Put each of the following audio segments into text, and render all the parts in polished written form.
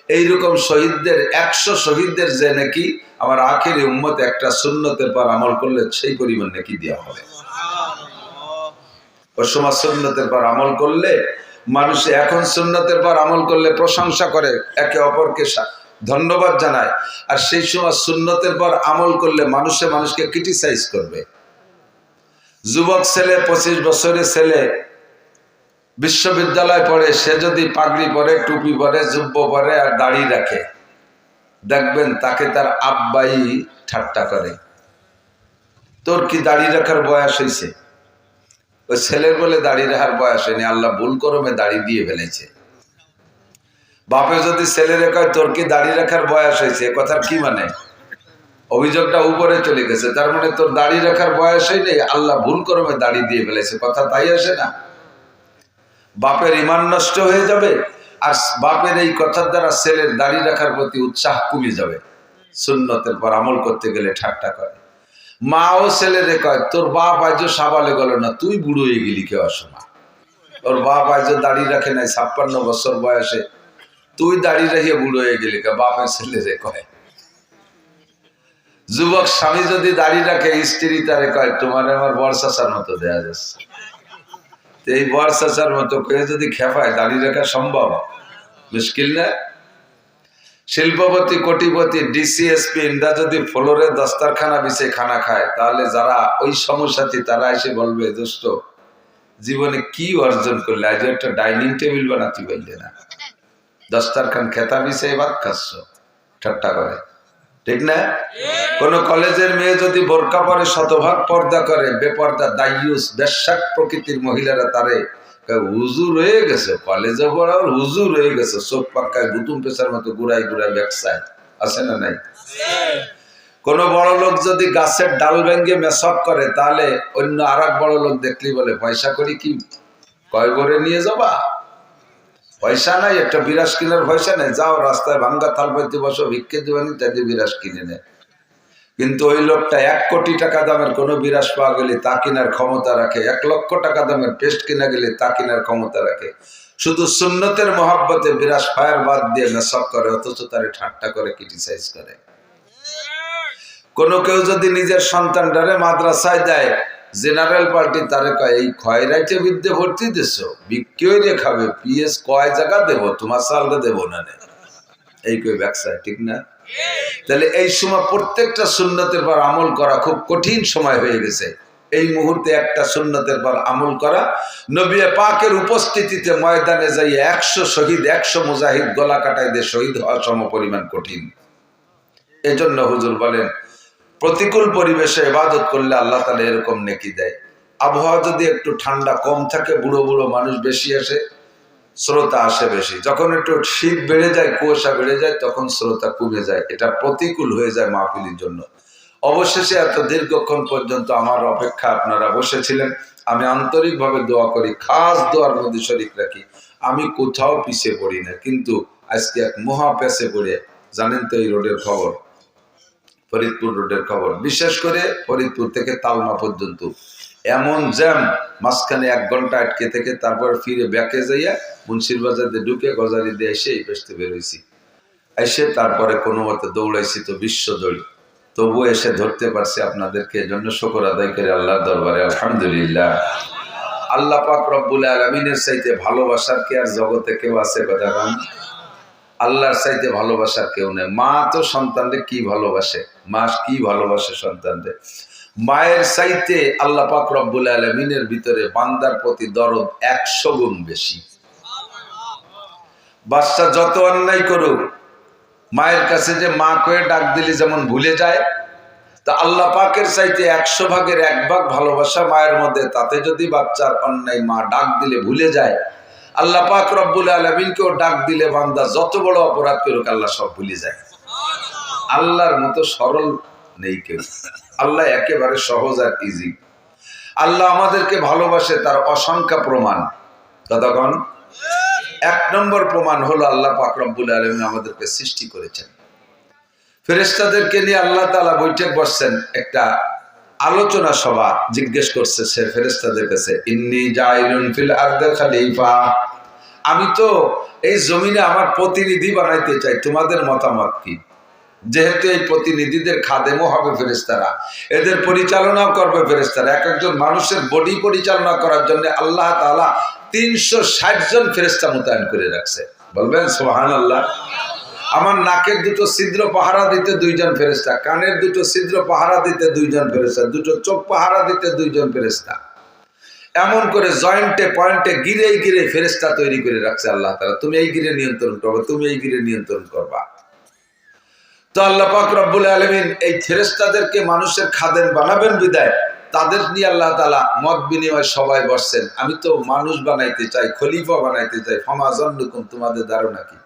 এইরকম শহীদদের 100 শহীদদের যে নাকি আমার আখেরি উম্মত একটা সুন্নতের পর আমল করলে সেই পরিমাণ নাকি দেওয়া হবে। ওই সময় সুন্নতের পর আমল করলে মানুষ এখন সুন্নতের পর আমল করলে প্রশংসা করে, একে অপরকে ধন্যবাদ জানায়, আর সেই সময় সুন্নতের পর আমল করলে মানুষকে ক্রিটিসাইজ করবে। যুবক ছেলে 25 বছরের ছেলে বিশ্ববিদ্যালয় পড়ে, সে যদি পাগড়ি পরে, টুপি পরে, জুব্ব পরে আর দাড়ি রাখে, দেখবেন তাকে তার আব্বাই ঠাট্টা করে, তোর কি দাড়ি রাখার বয়স হয়েছে? ওই ছেলের বলে দাড়ি রাখার বয়স হয়নি, আল্লাহ ভুল করমে দাড়ি দিয়ে ফেলেছে। বাপে যদি ছেলেরে কয় তোর কি দাড়ি রাখার বয়স হয়েছে, কথার কি মানে? অভিযোগটা উপরে চলে গেছে, তার মানে তোর দাড়ি রাখার বয়স হয়নি, আল্লাহ ভুল করমে দাড়ি দিয়ে ফেলেছে, কথা তাই আসে না? বাপের ঈমান নষ্ট হয়ে যাবে, আর বাপের এই কথার দ্বারা ছেলের দাড়ি রাখার প্রতি উৎসাহ কমে যাবে। সুন্নতের পর আমল করতে গেলে ঠাট্টা করে। মাও ছেলেরে কয় তোর বাপ আজ সাবালে গেল না, তুই বুড়ো হয়ে গেলি কেউ অসমা। ওর বাপ আজ দাড়ি রাখে নাই 56 বছর বয়সে, তুই দাড়ি রেখে বুড়ো হয়ে গেলি কে, বাপের ছেলেরে কয়। যুবক স্বামী যদি দাড়ি রাখে, স্ত্রী তারে কয় তোমার আমার বর চাচার মতো দেয়া যাচ্ছে। এই বর চাচার মতো কেউ যদি খেপায়, দাড়ি রাখা সম্ভব? মুশকিল না? শিল্পপতি, কোটিপতি, ডিসিএসপি ইন্দ্রা যদি ফ্লোরে দস্তারখানা বিছে খানা খায়, তাহলে যারা ওই সমসাথী তারা এসে বলবে দোস্ত জীবনে কি অর্জন করলে, আজ একটা ডাইনিং টেবিল বানাতে পারলে না, দস্তারখান খেতা বিছে ভাত খাচ্ছ, ঠাট্টা করে, ঠিক না? কোন কলেজের মেয়ে যদি বোরকা পরে, শতভাগ পর্দা করে, বেপর্দা দায়ুস বেশ্যাক প্রকৃতির মহিলারা তারে হুজুর হয়ে গেছে, কলেজে পড়াও হুজুর হয়ে গেছে, চোখ পাক্কায় বুতুম পেশার মতো গুড়াই গুড়াই ব্যবসায় আছে না নাই? কোন বড় লোক যদি গাছের ডাল ভেঙ্গে মেসক করে, তাহলে অন্য আর এক বড় লোক দেখলি বলে পয়সা করি কি, কয় করে নিয়ে যাবা, পয়সা নাই, একটা বিরাস কিনার পয়সা নেই, যাও রাস্তায় ভাঙ্গা থাল পাইতে বসো, ভিক্ষে দিবানি, তাদের বিরাস কিনে নেয়। কিন্তু ওই লোকটা 1 কোটি টাকা দামের কোনো বিরাস পাওয়া গেলে তা কেনার ক্ষমতা রাখে, 1 লক্ষ টাকা দামের পেস্ট কিনা গেলে তা কেনার ক্ষমতা রাখে। শুধু সুন্নতের মহব্বতে বিরাস ফায়ার বাদ দিয়ে মেসক করে, অথচ তারে ঠাট্টা করে, ক্রিটিসাইজ করে। কোন কেউ যদি নিজের সন্তানটারে মাদ্রাসায় দেয়, জেনারেল পার্টি তারে কয় এই খয়রাইটে বিদ্যে ভর্তি দিছো, বিক্রয় রে খাবে, পিএস কয় জায়গা দেবো, তোমার সালটা দেবো না, এই কই ব্যবসায়, ঠিক না? তাহলে এই সময় প্রত্যেকটা সুন্নতের পর আমল করা খুব কঠিন সময় হয়ে গেছে। এই মুহূর্তে একটা সুন্নতের পর আমল করা, নবী পাকের উপস্থিতিতে ময়দানে যাই 100 শহীদ, 100 মুজাহিদ গলা কাটাই দিয়ে শহীদ হওয়া সম পরিমাণ কঠিন। এজন্য হুজুর বলেন প্রতিকূল পরিবেশে ইবাদত করলে আল্লাহ তাআলা এরকম নেকি দেয়। আবহাওয়া যদি একটু ঠান্ডা কম থাকে, বুড়ো বুড়ো মানুষ বেশি আসে, শ্রোতা আসে বেশি। যখন একটু শীত বেড়ে যায়, কুয়াশা বেড়ে যায়, তখন শ্রোতা কমে যায়। এটা প্রতিকূল হয়ে যায় মাহফিলের জন্য। অবশেষে এত দীর্ঘক্ষণ পর্যন্ত আমার অপেক্ষা আপনারা বসেছিলেন, আমি আন্তরিকভাবে দোয়া করি, খাস দোয়ার মধ্যে শরীক রাখি। আমি কোথাও পিছিয়ে পড়ি না, কিন্তু আজকে এক মহা পেছে পড়ে, জানেন তো এই রোডের খবর, ফরিদপুর রোডের খবর, বিশেষ করে ফরিদপুর থেকে তালমা পর্যন্ত এমন জ্যাম, মাঝখানে 1 ঘন্টা আটকে থেকে তারপর ফিরে ব্যাকে যাইয়া মুন্সির বাজারে ঢুকে গজারি দিয়ে এসে এই পেছতে বেরোইছি। এসে তারপরে কোনো মতে দৌড়াইছি, তো বিশ্ব দৌড়ি, তবুও এসে ধরতে পারছি আপনাদেরকে। এজন্য শুকর আদায় করে আল্লাহর দরবারে আলহামদুলিল্লাহ। আল্লাহ পাক রব্বুল আলামিনের চাইতে ভালোবাসার কি আর জগতে কেউ আছে? কথা বলেন। আল্লাহর চাইতে ভালোবাসার কেউ নেই। মা তো সন্তানদের কি ভালোবাসে, মা কি ভালোবাসে সন্তানদের। মায়ের চাইতে আল্লাহ পাক রব্বুল আলামিনের ভিতরে বান্দার প্রতি দরদ 100 গুণ বেশি। বাচ্চা যত অন্যায় করুক, মায়ের কাছে যে মা কয়ে ডাক দিলে যেমন ভুলে যায়, তা আল্লাহ পাকের চাইতে 100 ভাগের 1 ভাগ ভালোবাসা মায়ের মধ্যে। তাতে যদি বাচ্চার অন্যায় মা ডাক দিলে ভুলে যায়, আল্লাহ পাক রব্বুল আলামিনকেও ডাক দিলে বান্দা যত বড় অপরাধ করুক আল্লাহ সব ভুলে যায়। আল্লাহর মতো সরল নেই কেউ। আল্লাহ একেবারে সহজ আর ইজি। আল্লাহ আমাদেরকে ভালোবাসে তার অসংখ্য প্রমাণ। ততক্ষণ 1 নম্বর প্রমাণ হলো আল্লাহ পাক রব্বুল আলামিন আমাদেরকে সৃষ্টি করেছেন। ফেরেশতাদেরকে নিয়ে আল্লাহ তাআলা বৈঠক বসছেন, একটা আলোচনা সভা। জিজ্ঞেস করছে সে ফেরেশতাদের কাছে, ইন্নী জাইলুন ফিল আরদি খলিফা, আমি তো এই জমিনে আমার প্রতিনিধি বানাইতে চাই, তোমাদের মতামত কি? যেহেতু এই প্রতিনিধিদের খাদেমও হবে ফেরেশতারা, এদের পরিচালনাও করবে ফেরেশতারা। এক একজন মানুষের বডি পরিচালনা করার জন্য আল্লাহ তাআলা 360 জন ফেরেশতা মোতায়েন করে রাখছে। বলবেন সুবহানাল্লাহ। আমার নাকের দুটো ছিদ্র পাহারা দিতে 2 জন ফেরেশতা, কানের দুটো ছিদ্র পাহারা দিতে 2 জন ফেরেশতা, দুটো চোখ পাহারা দিতে 2 জন ফেরেশতা। এমন করে জয়েন্টে পয়েন্টে গিরে গিরে ফেরেশতা তৈরি করে রাখছে আল্লাহ তাআলা। তুমি এই গিরে নিয়ন্ত্রণ করবে, তুমি এই গিরে নিয়ন্ত্রণ করবা। তো আল্লাহ পাক রব্বুল আলামিন এই ফেরেশতাদেরকে মানুষের খাদেম বানাবেন বিদায় তাদের নিয়ে আল্লাহ তাআলা মত বিনিময় সবাই বসছেন। আমি তো মানুষ বানাইতে চাই, খলিফা বানাইতে চাই। ফামা জান্নুকুম, তোমাদের ধারণা কি?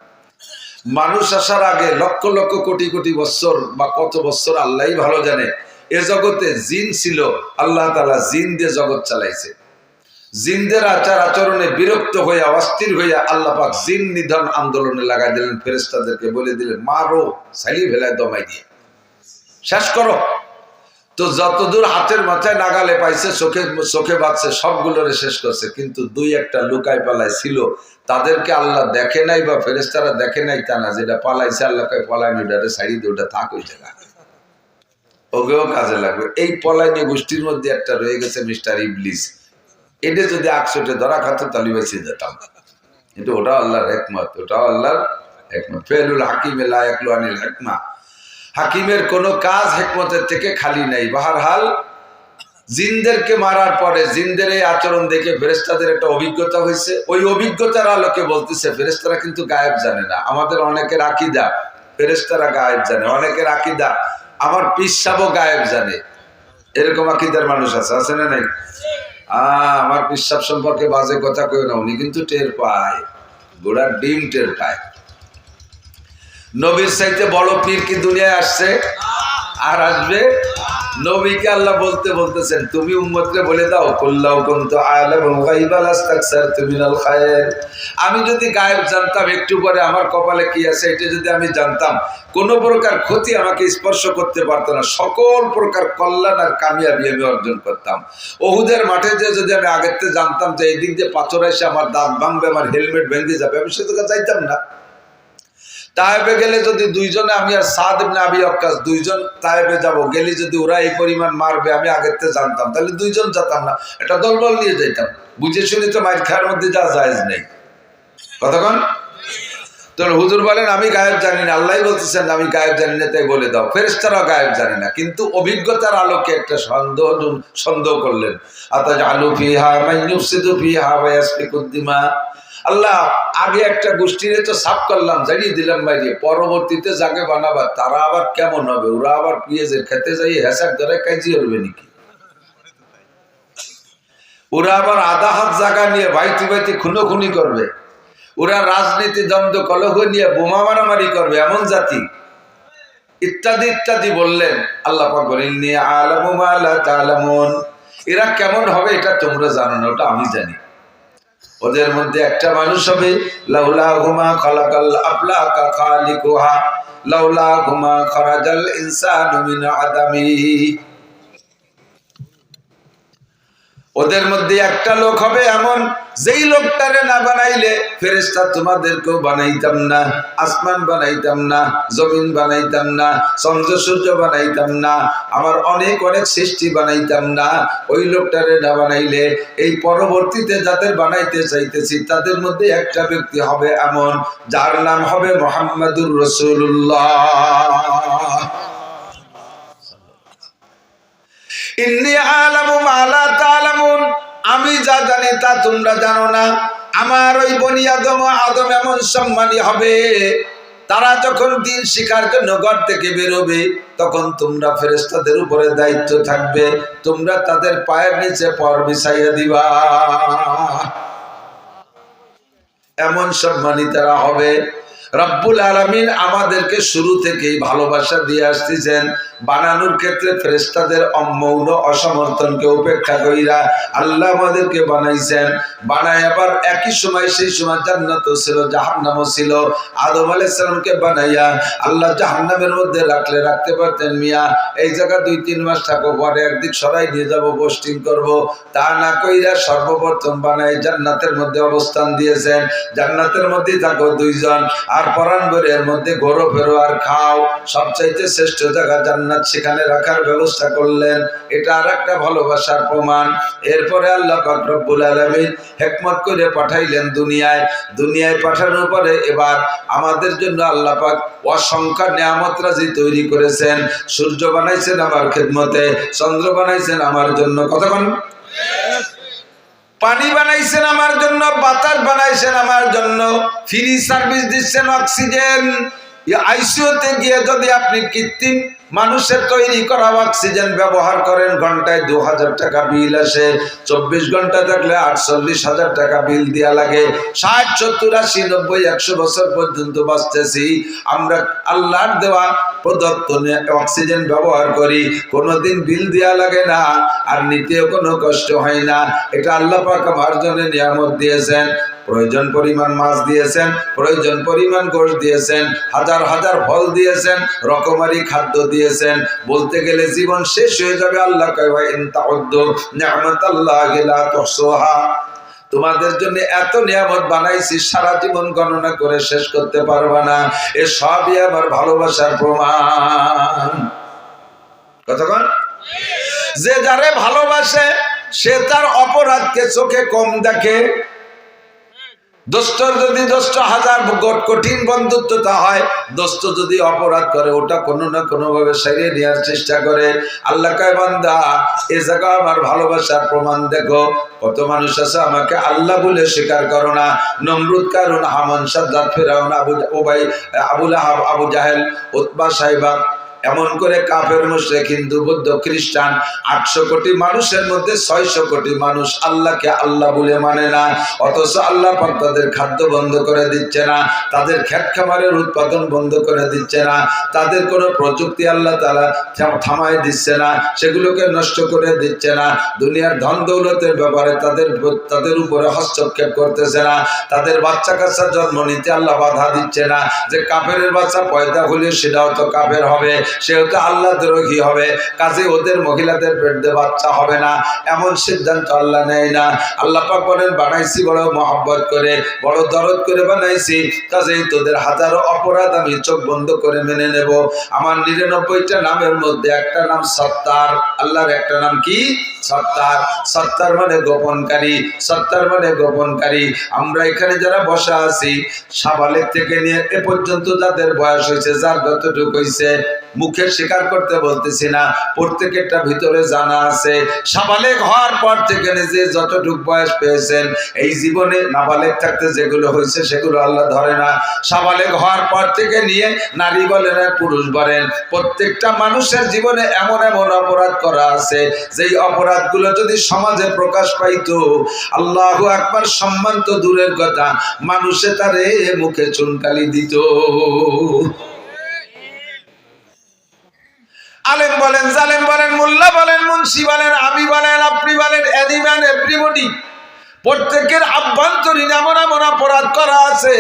মানুষ আসার আগে লক্ষ লক্ষ কোটি কোটি বছর বা কত বছর আল্লাহই ভালো জানে, এ জগতে জিন ছিল। আল্লাহ তাআলা জিন দিয়ে জগৎ চালাইছে। জিনদের আচার আচরণে বিরক্ত হইয়া অস্থির হইয়া আল্লাহ পাক জিন নিধন আন্দোলনে লাগাই দিলেন। ফেরেশতাদেরকে বলে দিলেন, মারো, সাইলি ভেলায় দমাই দিয়ে শেষ করো। তো যতদূর হাতের মাথায় নাগালে পাইছে, চোখে চোখে বাঁচছে, সবগুলোরে শেষ করছে। কিন্তু 2-1টা লুকায় পালায় ছিল, তাদেরকে আল্লাহ দেখে নাই বা ফেরেশতারা দেখে নাই তা না। যেটা পালাইছে আল্লাহ কয় পলায়নি, ওটারে সাইড দিয়ে ওটা থাক ওই জায়গা, ওকেও কাজে লাগবে। এই পলায়নি গোষ্ঠীর মধ্যে একটা রয়ে গেছে মিস্টার ইবলিস। এটা যদি 100টে ধরা খাতো তাহলে বেঁচে যেতাম। কিন্তু ওটা আল্লাহর হিকমত, ওটাও আল্লাহর হিকমত। ফেলুল হাকিমে লা ইয়াকলু আনিল হিকমা, হাকিমের কোনো কাজ হিকমতের থেকে খালি নাই। বাহরহাল জিনদেরকে মারার পরে জিনদের এই আচরণ দেখে ফেরেশতাদের একটা অভিজ্ঞতা হয়েছে। ওই অভিজ্ঞতার আলোকে বলতেছে ফেরেশতারা কিন্তু গায়েব জানে না। আমাদের অনেকের আকীদা ফেরেশতারা গায়েব জানে, অনেকের আকীদা আমার পীর সাহেবও গায়েব জানে। এরকম আকীদার মানুষ আছে, আছে না নাই? আমার পীর সাহেব সম্পর্কে বাজে কথা কই না, উনি কিন্তু টের পায়, গোড়ার ডিম টের পায়। নবীর চাইতে বড় পীর কি দুনিয়ায় আসছে আর আসবে? নবীকে আল্লাহ বলতেছেন, তুমি উম্মতকে বলে দাও, কুল্লাউ কুনতু আ'লামুল গায়বা লাস্তাকসারতু মিনাল খায়র। আমি যদি গায়েব জানতাম, একটু পরে আমার কপালে কি আছে এটা যদি আমি জানতাম, কোন প্রকার ক্ষতি আমাকে স্পর্শ করতে পারতো না। সকল প্রকার কল্যাণ আর কামিয়াবি আমি অর্জন করতাম। ওহুদের মাঠে যে যদি আমি আগের থেকে জানতাম যে এই দিক দিয়ে পাথর এসে আমার দাঁত ভাঙবে, আমার হেলমেট ভেঙে যাবে, আমি সেদিকে যাইতাম না। তায়েবে গেলে যদি 2 জনে, আমি আর সাদ ইবনে আবি ওয়াক্কাস 2 জন তায়েবে যাব, গেলে যদি ওরা এই পরিমাণ মারবে আমি আগের থেকে জানতাম, তাহলে 2 জন যেতাম না, এটা দলবল নিয়ে যাইতাম। বুঝে শুনি তো মাইর খাওয়ার মধ্যে যা জায়েজ নেই। কতক্ষণ তো হুজুর বলেন আমি গায়েব জানি না, আল্লাহই বলতেছেন আমি গায়েব জানি না, তাই বলে দাও। ফেরেশতারাও গায়েব জানে না, কিন্তু অভিজ্ঞতার আলোকে একটা সন্দেহ করলেন। আতাজআলু ফিহা মান ইউফসিদু ফিহা ওয়া ইয়াসফিকুদ দিমা। আল্লাহ আগে একটা গোষ্ঠীরে তো সাফ করলাম, জানিয়ে দিলাম বাইরে, পরবর্তীতে যাকে বানাবার তারা আবার কেমন হবে? ওরা আবার পিঁয়াজের খেতে যাই হেসাক ধরে কাজি হবে নাকি? ওরা আবার আধা হাত জায়গা নিয়ে ভাইতি ভাইতি খুনোখুনি করবে, ওরা রাজনীতি দ্বন্দ্ব কলহ নিয়ে বোমা মারামারি করবে, এমন জাতি, ইত্যাদি ইত্যাদি বললেন। আল্লাহ পাক বলেন, ইন্নী আ'লামু মা লা তা'লামুন। এরা কেমন হবে এটা তোমরা জানো না, ওটা আমি জানি। ওদের মধ্যে একটা মানুষ হবে, লাউলাহুমা খালাকাল আফলাকা খালিকুহা লাউলাহুমা খারাজাল ইনসানু মিন আদামি। ওদের মধ্যে একটা লোক হবে এমন, যেই লোকটারে না বানাইলে ফেরেশতা তোমাদেরকেও বানাইতাম না, আসমান বানাইতাম না, জমিন বানাইতাম না, চন্দ্র সূর্য বানাইতাম না, আমার অনেক অনেক সৃষ্টি বানাইতাম না। ওই লোকটারে না বানাইলে এই পরবর্তীতে যাদের বানাইতে চাইতেছি তাদের মধ্যে একটা ব্যক্তি হবে এমন, যার নাম হবে মুহাম্মাদুর রাসূলুল্লাহ। ইন্নী আ'লামু মা লা তা'লামুন। আমি যা জানি তা তোমরা জানো না। আমার ওই বনি আদম এমন সম্মানী হবে, তারা যখন দিন শিখার জন্য ঘর থেকে বেরোবে তখন তোমরা ফেরেশতাদের উপরে দায়িত্ব থাকবে, তোমরা তাদের পায়ের নিচে পর বিছাইয়া দিবা। এমন সম্মানী তারা হবে। রব্বুল আলামিন আমাদেরকে শুরু থেকেই ভালোবাসা দিয়ে আসতেছেন। বানানোর ক্ষেত্রে ফেরেশতাদের অমৌন অসমর্থনকে উপেক্ষা কইরা আল্লাহ আমাদেরকে বানাইছেন। বানায় আবার একই সময় সেই সময় জান্নাতও ছিল, জাহান্নামও ছিল। আদম আলাইহিস সালামকে বানাইয়া আল্লাহ জাহান্নামের মধ্যে রাখলে রাখতে পারতেন, মিয়া এই জায়গা 2-3 মাস থাকো, পরে একদিক সরাই নিয়ে যাব, পোস্টিং করব, তা না কইরা সর্বপ্রথম বানাই জান্নাতের মধ্যে অবস্থান দিয়েছেন। জান্নাতের মধ্যে থাকো 2 জন, আর পরাণ ভরে এর মধ্যে ঘোরো ফেরো আর খাও। সবচাইতে শ্রেষ্ঠ জায়গা জান্নাত, সেখানে রাখার ব্যবস্থা করলেন। এটা আর একটা ভালোবাসার প্রমাণ। এরপরে আল্লাহ পাক রব্বুল আলামিন হিকমত করে পাঠাইলেন দুনিয়ায়। দুনিয়ায় পাঠানোর পরে এবার আমাদের জন্য আল্লাহ পাক অসংখ্য নিয়ামত রাজি তৈরি করেছেন। সূর্য বানাইছেন আমার খেদমতে, চন্দ্র বানাইছেন আমার জন্য, কতক্ষণ পানি বানাইছেন আমার জন্য, বাতাস বানাইছেন আমার জন্য, ফ্রি সার্ভিস দিচ্ছেন অক্সিজেন। আইসিইউতে গিয়ে যদি আপনি কৃত্রিম মানুষের তৈরি করা অক্সিজেন ব্যবহার করেন, ঘন্টায় 2000 টাকা বিল আসে। 24 ঘন্টা থাকলে 48,000 টাকা বিল দেওয়া লাগে। 60, 70, 80, 90, 100 বছর পর্যন্ত বাঁচতেছি আমরা। আল্লাহর দেওয়া প্রদত্ত অক্সিজেন ব্যবহার করি, কোনোদিন বিল দেওয়া লাগে না, আর নিতেও কোনো কষ্ট হয় না। এটা আল্লাহ পাক আমার জন্য নিয়ামত দিয়েছেন। প্রয়োজন পরিমাণ মাছ দিয়েছেন, প্রয়োজন পরিমাণ গোশত দিয়েছেন, হাজার হাজার ফল দিয়েছেন, রকমারি খাদ্য দিয়েছেন। বলতে গেলে জীবন শেষ হয়ে যাবে। আল্লাহ কয় ওয়া ইন তাউদ্দু নি'মাতাল্লাহি লা তুহসুহা, তোমাদের জন্য এত নিয়ামত বানাইছি, সারা জীবন গণনা করে শেষ করতে পারবা না। এ সবই আমার ভালোবাসার প্রমাণ। কতক্ষণ? যে যারে ভালোবাসে সে তার অপরাধকে চোখে কম দেখে। দোস্তর যদি দোস্ত হাজার কঠিন বন্ধুত্বতা হয়, দোস্ত যদি অপরাধ করে ওটা কোনো না কোনো ভাবে সারিয়ে নেওয়ার চেষ্টা করে। আল্লাহ কয় বান্দা এ জায়গা আমার ভালোবাসার প্রমাণ দেখো। কত মানুষ আছে আমাকে আল্লাহ বলে স্বীকার করো না। নমরুদ, কারুন, হামান, সাদ্দাত, ফিরাউন, আবুল আহাব, আবু জাহেল, উতবা, সাইবা, এমন করে কাফের, মুশরিক, হিন্দু, বৌদ্ধ, খ্রিস্টান 800 কোটি মানুষের মধ্যে 600 কোটি মানুষ আল্লাহকে আল্লাহ বলে মানে না। অথচ আল্লাহ পাক তাদের খাদ্য বন্ধ করে দিচ্ছে না, তাদের ক্ষেত খামারের উৎপাদন বন্ধ করে দিচ্ছে না, তাদের কোনো প্রযুক্তি আল্লাহ তাআলা থামায় দিচ্ছে না, সেগুলোকে নষ্ট করে দিচ্ছে না। দুনিয়ার ধন দৌলতের ব্যাপারে তাদের উপরে হস্তক্ষেপ করতেছে না। তাদের বাচ্চা কাচ্চা জন্ম নিতে আল্লাহ বাধা দিচ্ছে না, যে কাফেরের বাচ্চা পয়দা হলে সেটাও তো কাফের হবে, সেও তো আল্লাহ দ্রোহী হবে, কাজে ওদের মহিলাদের পেটে বাচ্চা হবে না, এমন সিদ্ধান্ত আল্লাহ নেয় না। আল্লাহ পাক বলেন বানাইছি বড় মহব্বত করে, বড় দরদ করে বানাইছি, কাজেই তোদের হাজারো অপরাধ আমি চোখ বন্ধ করে মেনে নেব। আমার 99টা নামের মধ্যে একটা নাম সত্তার। আল্লাহর একটা নাম কি? সত্তার। সত্তার মানে গোপনকারী, সত্তার মানে গোপনকারী। আমরা এখানে যারা বসা আছি, সাবালেক থেকে নিয়ে এ পর্যন্ত যাদের বয়স হয়েছে, যার যতটুকু হয়েছে, মুখে স্বীকার করতে বলতেছি না, প্রত্যেকেরটা ভিতরে জানা আছে। সাবালেক হওয়ার পর থেকে যে যতটুকু বয়স পেয়েছেন, এই জীবনে নাবালেক থাকতে যেগুলো হয়েছে সেগুলো আল্লাহ ধরে না। সাবালেক হওয়ার পর থেকে নিয়ে নারী বলেন আর পুরুষ বলেন, প্রত্যেকটা মানুষের জীবনে এমন এমন অপরাধ করা আছে, যেই অপরাধগুলো যদি সমাজে প্রকাশ পাইতো, আল্লাহু আকবার, সম্মান তো দূরের কথা, মানুষে তারে মুখে চুনকালি দিত। আলেম বলেন, জালেম বলেন, মোল্লা বলেন, মুন্সি বলেন, আমি বলেন, আপনি বলেন, এনিম্যান এভরিবডি, প্রত্যেকের আভ্যন্তরীণ এমন এমন অপরাধ করা আছে,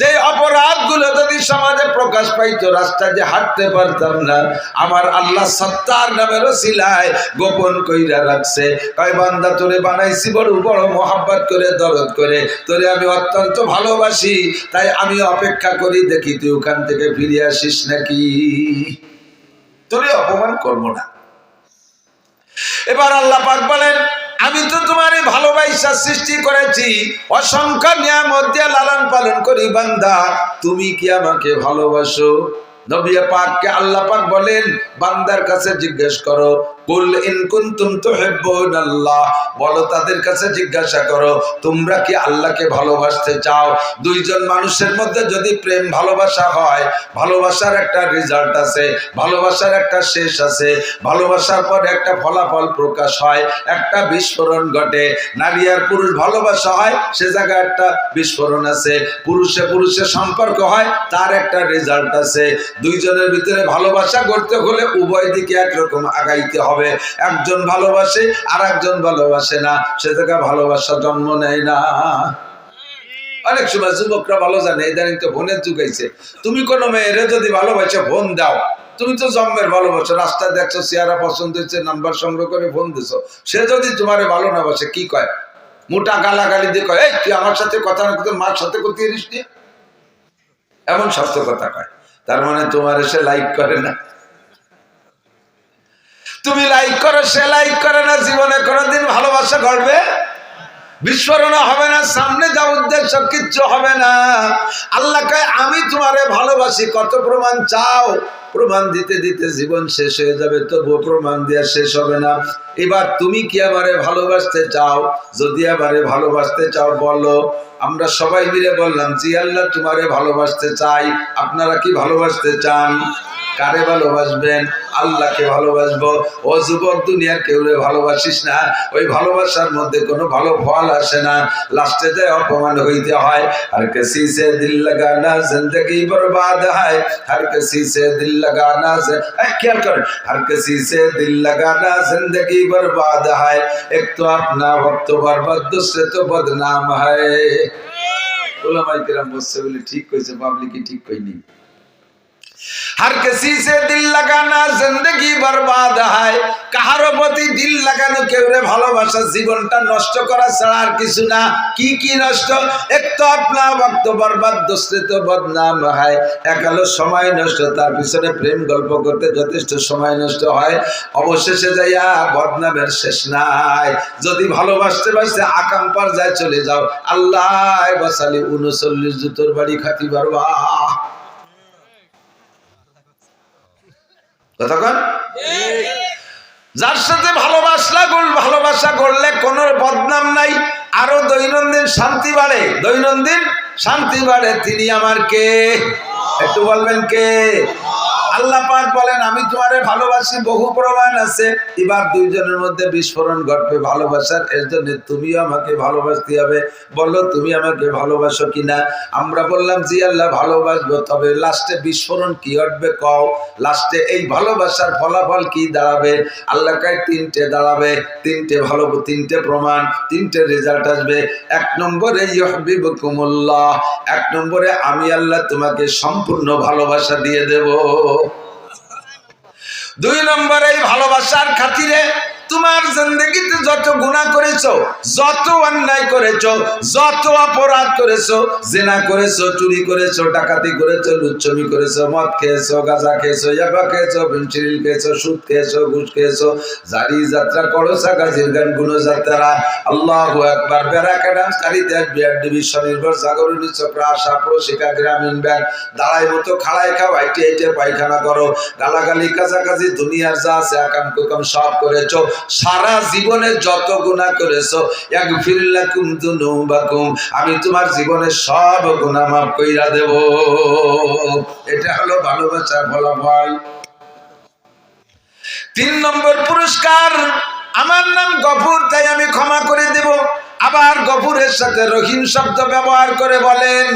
যে অপরাধগুলো যদি সমাজে প্রকাশ পাইতো, রাস্তায় যে হাঁটতে পারতাম না। আমার আল্লাহ সত্তার নামের ওসিলায় গোপন কইরা রাখছে। কয় বান্দা তোরে বানাইছি বড় বড় মহব্বত করে, দরদ করে, তোরে আমি অত্যন্ত ভালোবাসি, তাই আমি অপেক্ষা করি দেখি তুই ওখান থেকে ফিরে আসিস নাকি, তোরে অপমান করবো না। এবার আল্লাহ পাক বলেন আমি তো তোমার ভালোবাসা সৃষ্টি করেছি, অসংখ্য নিয়ামত দিয়ে লালন পালন করি, বান্দা তুমি কি আমাকে ভালোবাসো? নবী পাককে আল্লাহ পাক বলেন বান্দার কাছে জিজ্ঞেস করো, কুল ইন কুনতুম তুহিব্বুনাল্লাহ, বলো তাদের কাছে জিজ্ঞাসা করো তোমরা কি আল্লাহকে ভালোবাসতে চাও? দুইজন মানুষের মধ্যে যদি প্রেম ভালোবাসা হয়, ভালোবাসার একটা রেজাল্ট আছে, ভালোবাসার একটা শেষ আছে, ভালোবাসার পর একটা ফলাফল প্রকাশ হয়, একটা বিস্ফোরণ ঘটে। নারী আর পুরুষ ভালোবাসা হয়, সে জায়গায় একটা বিস্ফোরণ আছে। পুরুষে পুরুষের সম্পর্ক হয়, তার একটা রেজাল্ট আছে। দুইজনের ভিতরে ভালোবাসা করতে হলে উভয় দিকে একরকম আগাইতে হবে। একজন ভালোবাসে আর একজন ভালোবাসে না, সে জায়গায় ভালোবাসা জন্ম নেয় না। অনেক সময় যুবকরা ভালো জানে, ইদানিং তো ফোনের যুগ হয়েছে। তুমি কোনো মেয়েরে যদি ভালোবাসে ফোন দাও, তুমি তো জন্মের ভালোবাসো, রাস্তায় দেখছো, চেহারা পছন্দ হচ্ছে, নাম্বার সংগ্রহ করে ফোন দিছো। সে যদি তোমারে ভালো না বাসে, কি কয়? মোটা গালাগালি দিয়ে কয়, এই তুই আমার সাথে কথা না, তোর মার সাথে করতে পারিস নি, এমন শক্ত কথা কয়। তার মানে তোমার সে লাইক করে না, তুমি লাইক করো, সে লাইক করে না। জীবনে কোনোদিন ভালোবাসা ঘটবে, বিস্ফোরণ হবে না, সামনে যা উদ্দেশ্য কিচ্ছু হবে না। আল্লাহ কয় আমি তোমারে ভালোবাসি, কত প্রমাণ চাও? প্রমাণ দিতে দিতে জীবন শেষ হয়ে যাবে, তবুও প্রমাণ দেওয়া শেষ হবে না। এবার তুমি কি আমারে ভালোবাসতে চাও? যদি আমারে ভালোবাসতে চাও বলো। আমরা সবাই মিলে বললাম, জি আল্লাহ তোমারে ভালোবাসতে চাই। আপনারা কি ভালোবাসতে চান? কারে ভালোবাসবেন? আল্লাহকে ভালোবাসবো। ও যুবক, দুনিয়ার কেউরে ভালোবাসিস না, ওই ভালোবাসার মধ্যে কোনো ভালো ফল আসে না, লাস্টে যায় অপমান হইতে হয়। হর কিসি সে দিল লাগানা জিंदगी बर्बाद है, हर किसी से दिल लगाना क्या करें, हर किसी से दिल लगाना जिंदगी बर्बाद है, एक तो अपना वक्त बर्बाद दूसरे तो बदनाम है। उलमाए किराम বলছে বলে ঠিক কইছে, পাবলিক ঠিক কইনি। हर किसी से दिल लगाना जिंदगी बर्बाद है, কাহারো প্রতি দিল লাগানো, কেউরে ভালোবাসা জীবনটা নষ্ট করা ছাড়া আর কিছু না। কি কি নষ্ট? এক তো আপনা ওয়াক্ত বরবাদ, দুসরে তো বদনাম হয়। এক হলো সময় নষ্ট, তার পিছনে প্রেম গল্প করতে যথেষ্ট সময় নষ্ট হয়, অবশেষে যাইয়া বদনামের শেষ নাই। যদি ভালোবাসতে বাসতে আকাম পার যায় চলে যাও, আল্লাহ বাসালি 39 জুতোর বাড়ি খাতি পারবা। যার সাথে ভালোবাসা করলে কোনো বদনাম নাই, আরো দৈনন্দিন শান্তি বাড়ে, দৈনন্দিন শান্তি বাড়ে। তিনি আমার কে? একটু বলবেন কে? আল্লাহ পাক বলেন আমি তোমারে ভালোবাসি, বহু প্রমাণ আছে। এবার দুইজনের মধ্যে বিস্ফোরণ ঘটবে ভালোবাসার, এর জন্য তুমিও আমাকে ভালোবাসতে হবে। বলো তুমি আমাকে ভালোবাসো কিনা? আমরা বললাম জি আল্লাহ ভালোবাসবো। তবে লাস্টে বিস্ফোরণ কি ঘটবে কও? লাস্টে এই ভালোবাসার ফলাফল কি দাঁড়াবে? আল্লাহ কয় তিনটে দাঁড়াবে, তিনটে প্রমাণ, তিনটে রেজাল্ট আসবে। এক নম্বরে ইউহিব্বুকুমুল্লাহ, এক নম্বরে আমি আল্লাহ তোমাকে সম্পূর্ণ ভালোবাসা দিয়ে দেব। দুই নম্বরে এই ভালোবাসার খাতিরে তোমার জিন্দেগিতে যত গুনাহ করেছো, যত অন্যায় করেছো, যত অপরাধ করেছো, জিনা করেছো, চুরি করেছো, ডাকাতি করেছো, লুচ্ছমি করেছো, মদ খেয়েছো, গাঁজা খেয়েছো, ইয়াবা খেয়েছো, ফেনসিডিল খেয়েছো, সুদ খেয়েছো, ঘুষ খেয়েছো, জারি যাত্রা করো, গাজির গান গুনো যাত্রা, আল্লাহু আকবার, ব্যারাকা ডান্স, কারিতাস, বিআর ডিভিশন, নির্ভর জাগরণী চক্র, আশা প্রশিকা, গ্রামীণ ব্যাংক, দাঁড়াই মতো খাড়ায় খাও, আইটে আইটে পায়খানা করো, গালাগালি, কাছাকাছি, দুনিয়ার যা আছে আকাম কুকাম সব করেছো। সারা জীবনে যত গুনাহ করেছো, ইয়াগফির লাকুম যুনুবাকুম, আমি তোমার জীবনের সব গুনাহ মাফ কইরা দেব। এটা হলো ভালোবাসার ফলাফল। 3 নম্বর পুরস্কার, আমার নাম গফুর, তাই আমি ক্ষমা করে দেব। আবার গফুরের সাথে রহিম শব্দ ব্যবহার করে বলেন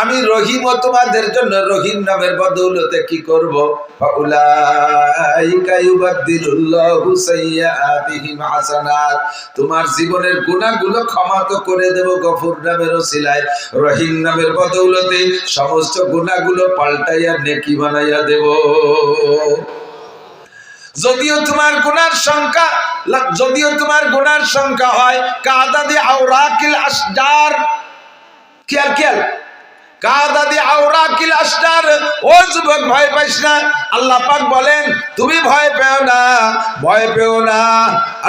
আমি রহিম ও তোমাদের জন্য রহিম নামের বদৌলতে কি করব? ফাউলাইকা ইউবাদদিলুল্লাহু সাইয়্যাতিহিম হাসানাত, তোমার জীবনের গুনাহগুলো ক্ষমা তো করে দেব গফুর নামের ওসিলায়, রহিম নামের বদৌলতে সমস্ত গুনাহগুলো পাল্টাইয়া নেকি বানাইয়া দেব। যদিও তোমার গুনার সংখ্যা হয় কাদাদি আওরাকিল আশজার, খেয়াল কাদাদি আওরা কিলাস্টার, ও যুবক ভয় পাইস না। আল্লাহ পাক বলেন তুমি ভয় পেও না, ভয় পেও না,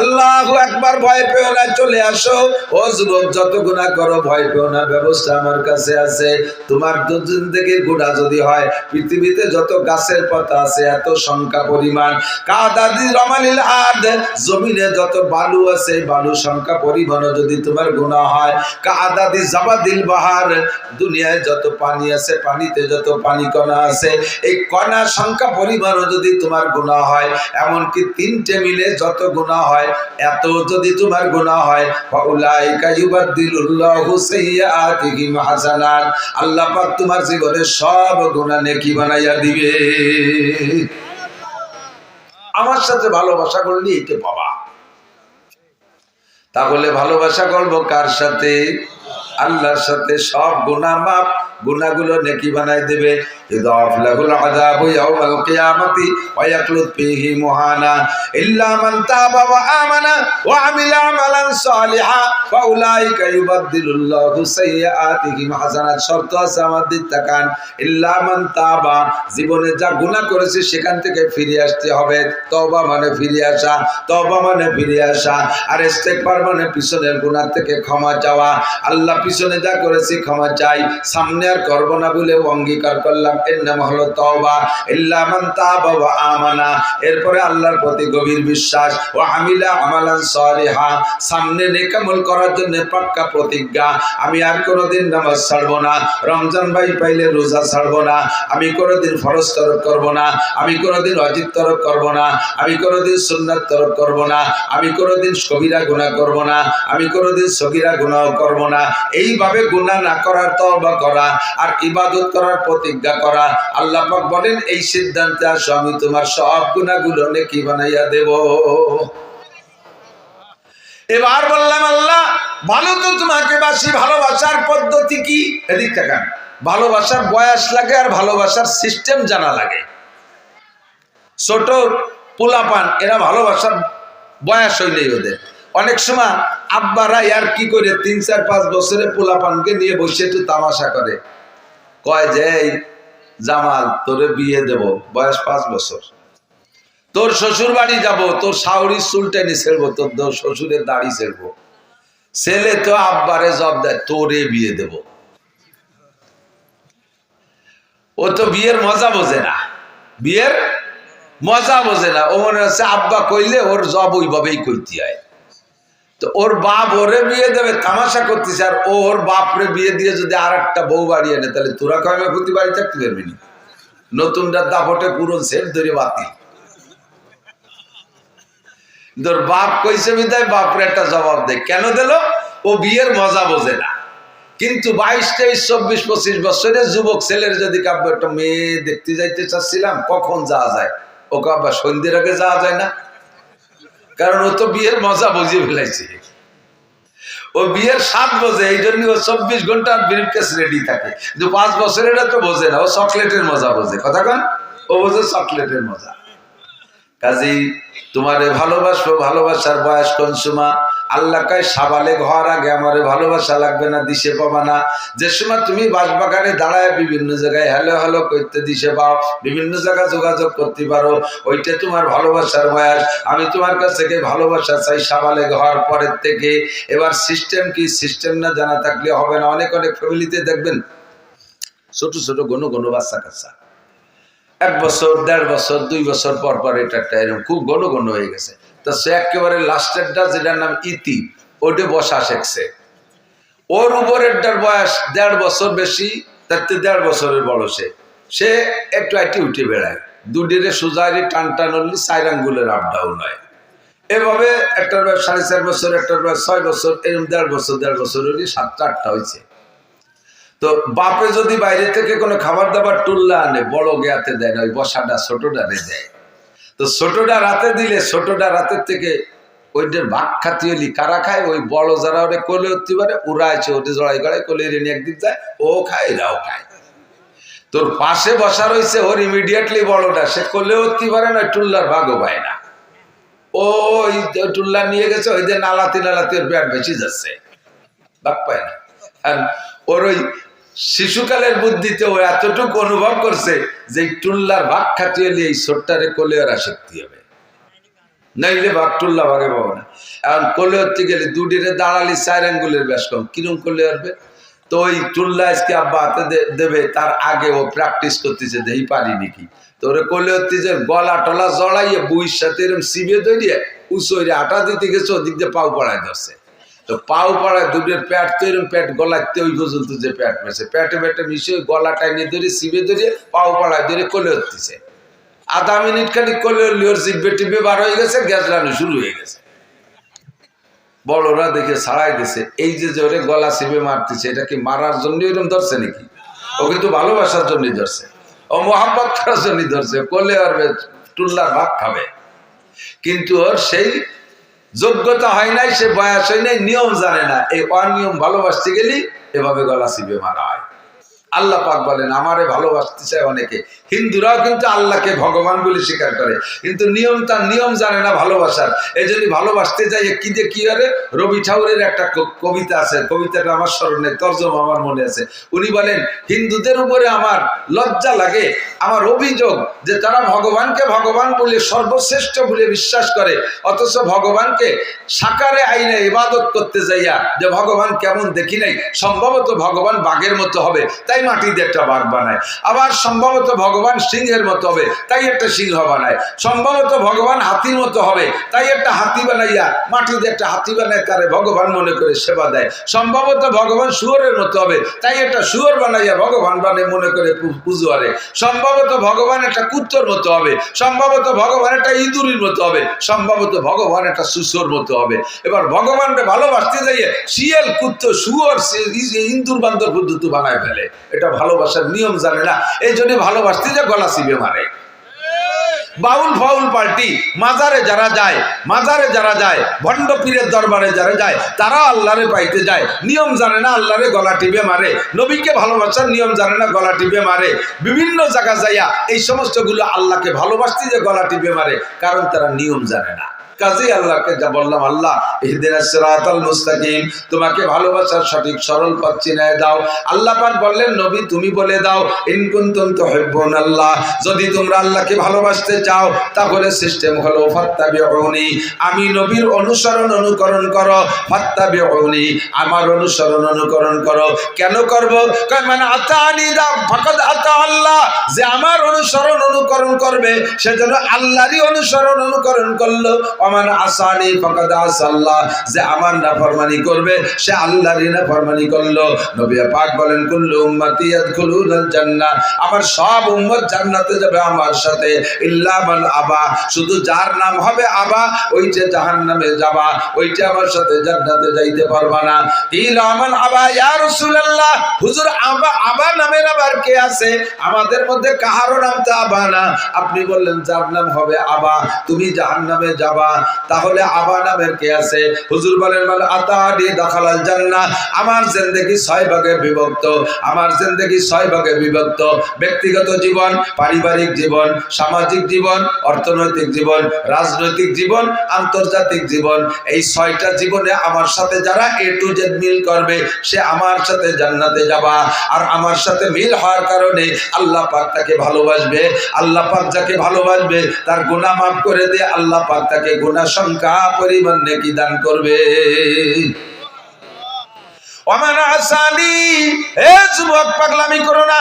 আল্লাহু আকবার, ভয় পেও না, চলে আসো। ও যুবক যত গুনাহ করো ভয় পেও না, ব্যবস্থা আমার কাছে আছে। তোমার জিন্দেগির গুনাহ যদি হয়, পৃথিবীতে যত গাছের পাতা আছে এত সংখ্যা পরিমাণ, কাদাদি রমালিল আরদ, জমিনে যত বালু আছে বালু সংখ্যা পরিমাণও যদি তোমার গুনাহ হয়, কাদাদি জাবাদিল বাহার, দুনিয়ায় যত পানি আছে পানিতে যত পানি কণা আছে এই কণা সংখ্যা পরিমাণও যদি তোমার গুনাহ হয়, এমনকি তিনটে মিলে যত গুনাহ হয় এত যদি তোমার গুনাহ হয়, ফাউলাইকা ইউবাদদিলুল্লাহু সাইয়্যাতিহিম হাসানাত, আল্লাহ পাক তোমার জীবনের সব গুনাহ নেকি বানাইয়া দিবে। আমার সাথে ভালোবাসা করলে এইটা পাবা। তাহলে ভালোবাসা করবো কার সাথে? আল্লাহর সাথে। সব গুনাহ মাফ, গুনাহগুলো নেকি বানাই দেবে। ইদাফ লাহুল আযাবু ইয়াউমাল কিয়ামাতি ওয়া ইয়াখলুদ ফীহি মুহানা ইল্লা মান তাবা ওয়া আমানা ওয়া আমিলা আমালান সালিহা ফাউলাইকা ইউবাদদিলুল্লাহু সাইয়্যাতিহিম হাসানাত। শর্ত আছে, আমার দিক তাকান। ইল্লা মান তাবা, জীবনে যা গুনাহ করেছে সেখান থেকে ফিরে আসতে হবে। তওবা মানে ফিরে আসা, তওবা মানে ফিরে আসা। আর ইস্তেগফার মানে পিছনের গুনাহ থেকে ক্ষমা চাওয়া। আল্লাহ পিছনে যা করেছি ক্ষমা চাই, সামনে আর করব না বলে অঙ্গীকার করলাম, এর নাম হলো তওবা। ইল্লা মান তাবা ওয়া আমানা, এরপরে আল্লাহর প্রতি গভীর বিশ্বাস, ওয়া আমিলা আমালান সালিহা, সামনে নেক আমল করার জন্য পাক্কা প্রতিজ্ঞা। আমি আর কোনোদিন নামাজ ছাড়বো না, রমজান ভাই পাইলে রোজা ছাড়বো না, আমি কোনোদিন ফরজ তরক করব না, আমি কোনোদিন ওয়াজিব তরক করব না, আমি কোনোদিন সুন্নাত তরক করব না, আমি কোনোদিন কবিরা গুনাহ করব না, আমি কোনোদিন সগীরা গুনাহ করব না। এইভাবে গুনাহ না করার তওবা করা আর ইবাদত করার প্রতিজ্ঞা করা। আল্লাহ পাক বলেন এই সিদ্ধান্তে আসো, আমি তোমার সব গুনাহগুলো নেকি বানাইয়া দেব। এবার বললাম আল্লাহ ভালো তো তোমাকে বাসি, ভালোবাসার পদ্ধতি কি? এদিক তাকান। ভালোবাসার বয়স লাগে আর ভালোবাসার সিস্টেম জানা লাগে। ছোট পোলাপান এরা ভালোবাসার বয়স হইলেই ওদের অনেক সময় আব্বারা আর কি করে 3-4-5 বছরে পোলাপানকে নিয়ে বসে একটু তামাশা করে, কয় যে এই জামাল তোরে বিয়ে দেব, বয়স 5 বছর, তোর শ্বশুর বাড়ি যাব, তোর শাওরির চুল টেনে ছেড়বো, তোর শ্বশুরের দাড়ি ছেড়বো। ছেলে তো আব্বারে জব দেয়, তোরে বিয়ে দেব। ও তো বিয়ের মজা বোঝে না, বিয়ের মজা বোঝে না। ও মনে হচ্ছে আব্বা কইলে ওর জব ওইভাবেই কইতে হয়। তো ওর বাপ ওরে বিয়ে দেবে তামাশা করতেছে, আর ওর বাপরে বিয়ে দিয়ে যদি আর একটা বউ বাড়ি আনে, তাহলে তোরা কয়মা প্রতি বাড়ি থাকতে পারবি না। নতুনটা দাপটে পুরো সেট ধরে বাতিল। তোর বাপ কইছে বিদায় বাপরে একটা জবাব দেয়, কেন দিল? ও বিয়ের মজা বোঝে না। কিন্তু 22, 23, 24, 25 বছরের যুবক ছেলের যদি কাব্য একটা মেয়ে দেখতে যাইতে চাচ্ছিলাম, কখন যাওয়া যায়? ও কাব্বা সন্ধ্যের আগে যাওয়া যায় না, কারণ ও তো বিয়ের মজা বুঝিয়ে ফেলাইছে। ও বিয়ের স্বাদ বোঝে, এই জন্য ও 24 ঘন্টা ব্রিফকেস রেডি থাকে। কিন্তু 5 বছরের তো বোঝে না, ও চকলেটের মজা বোঝে। কথা কন, ও বোঝে চকলেটের মজা। কাজেই তোমারে ভালোবাসবো, ভালোবাসার বয়স কোন সময়? আল্লাহ কয় সাবালেগ হওয়ার আগে আমারে ভালোবাসা লাগবে না, দিশে পাবা না। যে সময় তুমি বাসবাগানে দাঁড়ায় বিভিন্ন জায়গায় হ্যালো হ্যালো করতে দিশে পাও, বিভিন্ন জায়গায় যোগাযোগ করতে পারো, ওইটা তোমার ভালোবাসার বয়স। আমি তোমার কাছ থেকে ভালোবাসা চাই সাবালেগ হওয়ার পরের থেকে। এবার সিস্টেম কি? সিস্টেম না জানা থাকলে হবে না। অনেক অনেক ফ্যামিলিতে দেখবেন ছোট ছোট ঘন বাচ্চা কাচ্চা, 1 বছর 1.5 বছর 2 বছর পর পর এটা একটা এরকম খুব ঘন হয়ে গেছে। তা সে একেবারে লাস্টেরটা যেটার নাম ইতি, ওটা বসা শিখছে। ওর উপরেরটার বয়স 1.5 বছর বেশি, তার 1.5 বছরের বড়। সে একটু আইটি উঠে বেড়ায়, দুটিরে সুজারি টান টান হলি 4 আঙ্গুলের আপ ডাউন হয়। এভাবে একটার বয়স 4.5 বছর, একটার বয়স 6 বছর, এরকম 1.5 বছর হলি 7-8টা হয়েছে। তো বাপে যদি বাইরে থেকে কোনো খাবার দাবার টুল্লা আনে, বড় গেয়াতে দেয় না, ওই বসাটা ছোটটারে দেয়। তো ছোটটা রাতে দিলে ছোটটা রাতের থেকে ওইটার ভাগ খাতি হলি কারা খায়? ওই বড় যারা ওরে কোলে উঠতে পারে ওরা আছে, ওটা জড়াই গড়াই কোলে রেনে একদিক যায়, ও খায় এরাও খায়। তোর পাশে বসা রয়েছে ওর ইমিডিয়েটলি বড়টা, সে কোলে উঠতে পারে না, টুল্লার ভাগও পায় না। ওই টুল্লা নিয়ে গেছে, ওই যে নালাতি নালাতি ওর পেট বেশি যাচ্ছে, ভাগ পায় না। আর ওর ওই শিশুকালের বুদ্ধিতে ও এতটুকু অনুভব করছে যে টুল্লার ভাগ খাটিয়ে নিয়ে এই ছোট্টারে কোলে আর আসক্তি হবে, নাইলে ভাগ টুল্লা ভাগে পাবো না। এখন কোলে হতে গেলে দুটিরে দাঁড়ালি 4 আঙ্গুলের বেশ কম, কিরম কোলে আসবে? তো ওই টুল্লা আজকে আব্বা হাতে দেবে, তার আগে ও প্র্যাকটিস করতেছে দেই পারি নাকি। তো ওরে কোলে হতে যে গলা টলা জড়াইয়ে বুইয়ের সাথে এরকম সিবে ধরিয়ে উঁচুরে আটা দিতে গেছে, ওদিক দিয়ে পাও পড়ায় ধরছে। তো পাও পড়ায় দুটোর প্যাট তো এরকম প্যাট গলাতে ওই পর্যন্ত যে প্যাট মেছে, প্যাটে প্যাটে মিশিয়ে গলাটায় নিয়ে ধরে সিবে ধরিয়ে পাও পড়ায় ধরে কোলে হতেছে। আধা মিনিট খানিক কোলে লিওর জিব্বে টিপে বার হয়ে গেছে, গ্যাস রান্না শুরু হয়ে গেছে। বড়রা দেখে ছাড়াই দিছে। এই যে জোরে গলা চিপে মারতেছে, এটা কি মারার জন্য এরকম ধরছে নাকি? ও কিন্তু ভালোবাসার জন্যই ধরছে, ও মোহাম্মত করার জন্যই ধরছে। কোলে আর টুল্লার ভাত খাবে, কিন্তু ওর সেই যোগ্যতা হয় নাই, সে বয়স হয় নাই, নিয়ম জানে না। এই অনিয়ম ভালোবাসতে গেলি এভাবে গলা চিপে মারা হয়। আল্লাহ পাক বলেন আমারে ভালোবাসতে চায় অনেকে। হিন্দুরাও কিন্তু আল্লাহকে ভগবান বলে স্বীকার করে, কিন্তু নিয়ম তার নিয়ম জানে না ভালোবাসার। এই জন্য ভালোবাসতে যাই কি যে কি আরে রবি ঠাকুরের একটা কবিতা আছে, কবিতাটা আমার স্মরণে, তর্জমা আমার মনে আছে। উনি বলেন হিন্দুদের উপরে আমার লজ্জা লাগে, আমার অভিযোগ যে তারা ভগবানকে ভগবান বলে সর্বশ্রেষ্ঠ বলে বিশ্বাস করে, অথচ ভগবানকে সাকারে আইনে ইবাদত করতে যাইয়া যে ভগবান কেমন দেখি নাই, সম্ভবত ভগবান বাঘের মতো হবে তাই মাটি দিয়ে একটা বাঘ বানায়, আবার সম্ভবত ভগবান সিংহের মতো হবে তাই একটা সিংহ বানায়, সম্ভবত ভগবান হাতির মতো হবে তাই একটা হাতি বানাইয়া মাটি দিয়ে একটা হাতি বানায় তারে ভগবান মনে করে সেবা দেয়, সম্ভবত ভগবান শুয়োরের মতো হবে তাই একটা শুয়োর বানাইয়া ভগবান মনে করে পুজো করে, সম্ভবত ভগবান একটা কুত্তর মতো হবে, সম্ভবত ভগবান একটা ইঁদুরের মতো হবে, সম্ভবত ভগবান একটা সুসোর মতো হবে। এবার ভগবানকে ভালোবাসতে যাইয়ে শিয়াল কুত্তো শুয়োর ইঁদুর বান্দর পদ্ধতি বানায় ফেলে। এটা ভালোবাসার নিয়ম জানে না, এই জন্য ভালোবাসতে যে গলা চিপে মারে। বাউল ফাউল পার্টি মাজারে যারা যায় ভণ্ড পীরের দরবারে যারা যায় তারা আল্লাহরে পাইতে যায়, নিয়ম জানে না, আল্লাহরে গলা টিপে মারে। নবীকে ভালোবাসার নিয়ম জানে না, গলা টিপে মারে। বিভিন্ন জায়গা যাইয়া এই সমস্ত গুলো আল্লাহকে ভালোবাসতে যে গলা টিপে মারে, কারণ তারা নিয়ম জানে না। কাজী আল্লাহকে যা বললাম, আল্লাহ ইহদিনাস সিরাতাল মুস্তাকিম, তোমাকে ভালোবাসার সঠিক সরল পথ চিনায় দাও। আল্লাহ পাক বললেন নবী তুমি বলে দাও ইন কুনতুম তুহিব্বুনাল্লাহ, যদি তোমরা আল্লাহকে ভালোবাসতে চাও তাহলে সিস্টেম হলো ফাত্তাবিউনি, আমি নবীর অনুকরণ করো, ফাত্তাবিউনি আমার অনুকরণ করো। কেন করব? কয় মানে আতানি দা ফাকাদ আতা আল্লাহ, যে আমার অনুকরণ করবে সে যেন আল্লাহরই অনুকরণ করলো। ওমান আসানি ফাকাদ আসাল্লাহ, যে আমার নাফরমানি করবে সে আল্লাহরই নাফরমানি করলো। নবী পাক বলেন কুল্লু উম্মতি ইয়াদখুলুনাল জান্নাহ, আমার সব উম্মত জান্নাতে যাবে আমার সাথে, ইল্লা মান আবা, শুধু যার নাম হবে আবা ওইটা জাহান্নামে যাবা, ওইটা আমার সাথে জান্নাতে যাইতে পারবা না। ইলা মান আবা ইয়া রাসূলুল্লাহ, হুজুর আবা নামের আবার কে আছে? আমাদের মধ্যে কাহারও নাম তো আবা না। আপনি বললেন যার নাম হবে আবা তুমি জাহান্নামে যাবা, তাহলে আবা নামের কে আছে? হুজুর বলেন মান আতানি দাখালাল জান্নাহ, আমার জিন্দেগি 6 ভাগে বিভক্ত, আমার জিন্দেগি 6 ভাগে বিভক্ত। ব্যক্তিগত জীবন, পারিবারিক জীবন, সামাজিক জীবন, অর্থনৈতিক জীবন, রাজনৈতিক জীবন, আন্তর্জাতিক জীবন। এই 6টা জীবনে আমার সাথে যারা A to Z মিল করবে সে আমার সাথে জান্নাতে যাবা। আর আমার সাথে মিল হওয়ার কারণে আল্লাহ পাক তাকে ভালোবাসবে। আল্লাহ পাক যাকে ভালোবাসবে তার গুনাহ মাফ করে দিয়ে আল্লাহ পাক তাকে গুনাহ সংখ্যা পরিমাণ নেকি দান করবে। ওমান আসানি, এ যুবক পাগলামি করো না।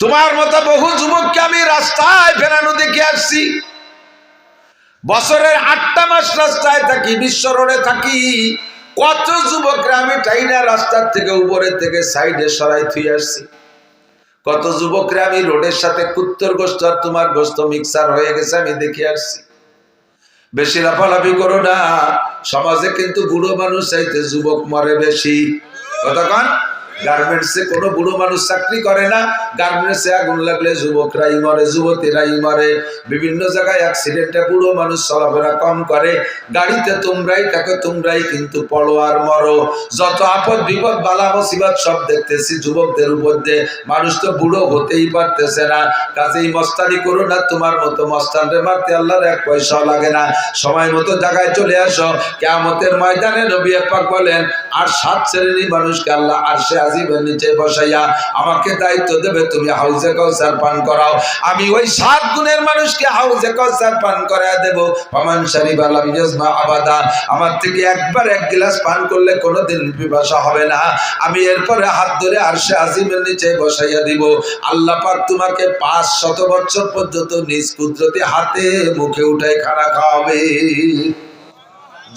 তোমার মতো বহু যুবককে আমি রাস্তায় ফেরানো দেখে আসছি। বছরের 8টা মাস রাস্তায় থাকি, বিশ্ব রোডে থাকি। কত যুবকরা আমি টাইনা রাস্তার থেকে উপরে থেকে সাইডে সরাই থুই আসছি। কত যুবকরা আমি রোডের সাথে কুত্তর গোস্ত আর তোমার গোস্ত মিক্সার হয়ে গেছে আমি দেখে আসছি। বেশি লাফালাফি করো না, সমাজে কিন্তু বুড়ো মানুষ চাইতে যুবক মরে বেশি। কতক্ষণ গার্মেন্টসে কোনো বুড়ো মানুষ চাকরি করে না, গার্মেন্টসে আগুন লাগলে যুবকরাই মরে, যুবতীরাই মরে। বিভিন্ন জায়গায় অ্যাক্সিডেন্টে বুড়ো মানুষ চলাফেরা কম করে, গাড়িতে তোমরাই থাকো, তোমরাই কিন্তু পড়ো আর মরো। যত আপদ বিপদ বালা মুসিবত সব দেখতেছি যুবকদের উপর দিয়ে। মানুষ তো বুড়ো হতেই পারতেছে না, কাজেই মস্তানি করো না। তোমার মতো মস্তানরে মারতে আল্লাহর 1 পয়সাও লাগে না। সময় মতো জায়গায় চলে আসো। কিয়ামতের ময়দানে নবী পাক বলেন আর 7 শ্রেণীর মানুষকে আল্লাহ আরশে আজিমের নিচে বসাইয়া আমাকে দায়িত্ব দেবে তুমি হাউজে কাউসার পান করাও। আমি ওই 7 গুণের মানুষকে হাউজে কাউসার পান করায় দেব। ফামান শারিবা লাম ইয়াজমা আবাদা, আমার থেকে একবার 1 গ্লাস পান করলে কোনোদিন পিপাসা হবে না। আমি এরপরে হাত ধরে আরশে আজিমের নিচে বসাইয়া দিব। আল্লাহ পাক তোমাকে 500 বছর পর্যন্ত নিজ কুদরতে হাতে মুখে উঠায় খানা খাওয়াবে।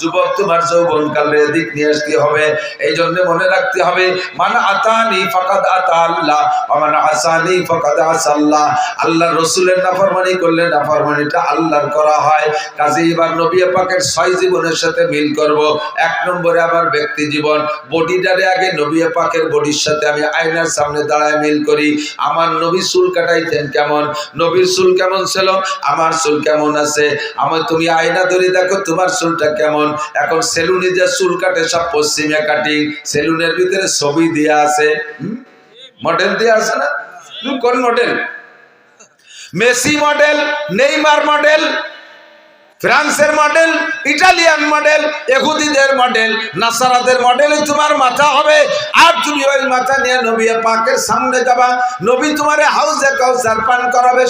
যুবক, তোমার যৌবনকালে দিক নিয়ে আসতে হবে। এই জন্য মনে রাখতে হবে, মান আতানি ফাকাদ আতা আল্লাহ ওয়া মান আসানি ফাকাদ আসাল্লাহ। আল্লাহর রাসূলের নাফরমানি করলে নাফরমানিটা আল্লাহর করা হয়। কাজে এবার নবী পাকের 6 জীবনের সাথে মিল করব। 1 নম্বরে আমার ব্যক্তি জীবন, বডিটারে আগে নবী পাকের বডির সাথে আমি আয়নার সামনে দাঁড়ায় মিল করি। আমার নবী চুল কাটাইতেন কেমন, নবীর চুল কেমন ছিল, আমার চুল কেমন আছে। আমার তুমি আয়না ধরে দেখো তোমার চুলটা কেমন। এখন সেলুনে যে চুল কাটে সব পশ্চিমে কাটিং, সেলুনের ভিতরে ছবি দেয়া আছে, মডেল দেয়া আছে না? কোন model? Messi model, Neymar model, ফ্রান্সের মডেল, ইটালিয়ান মডেল, ইহুদিদের মডেল, নাসারাদের মডেলই তোমার মাথা হবে। আর তুমি ওই মাথা নিয়ে নবী পাকের সামনে যাবা, নবী তোমারে হাউজে কাউসার পান করাবে।